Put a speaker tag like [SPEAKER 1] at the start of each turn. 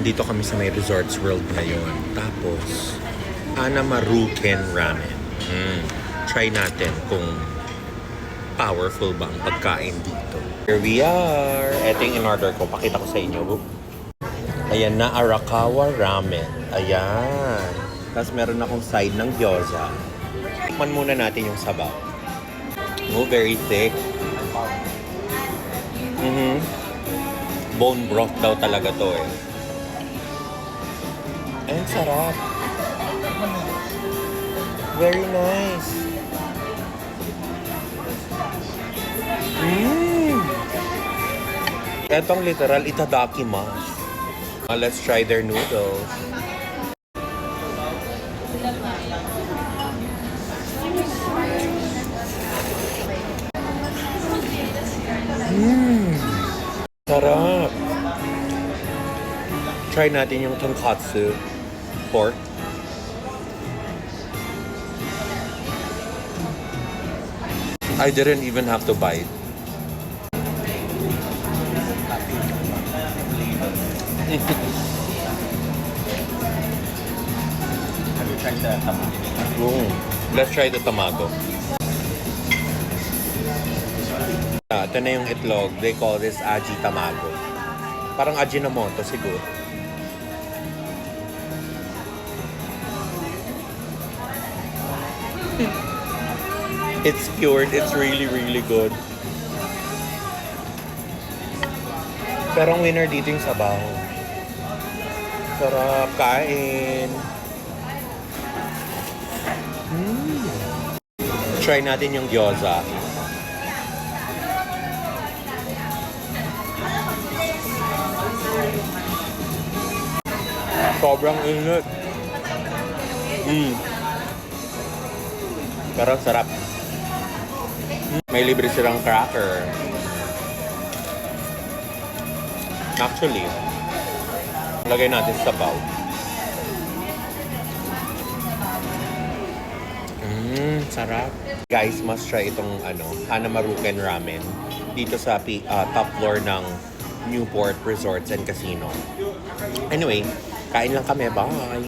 [SPEAKER 1] Nandito kami sa may Resorts World ngayon. Tapos, Hanamaruken Ramen. Try natin kung powerful ba ang pagkain dito. Here we are. Ito yung in-order ko. Pakita ko sa inyo. Ayan na, Arakawa Ramen. Ayan. Tapos meron akong side ng gyoza. Tikman muna natin yung sabaw. Oh, very thick. Bone broth daw talaga to eh. Ay, sarap. Very nice. Etong literal itadakimasu. Let's try their noodles. Sarap. Try natin yung tonkatsu pork. I didn't even have to bite.
[SPEAKER 2] Have you tried the tamago?
[SPEAKER 1] Let's try the tamago. Ito na yung itlog. They call this aji tamago. Parang ajinomoto siguro. It's cured. It's really, really good. Pero ang winner dito yung sabaw. Sarap. Kain. Try natin yung gyoza. Sobrang init. Pero sarap. May libre silang cracker. Actually, lagay natin sa bowl. Sarap. Guys, must try itong Hanamaruken Ramen dito sa top floor ng Newport Resorts and Casino. Anyway, kain lang kami. Bye!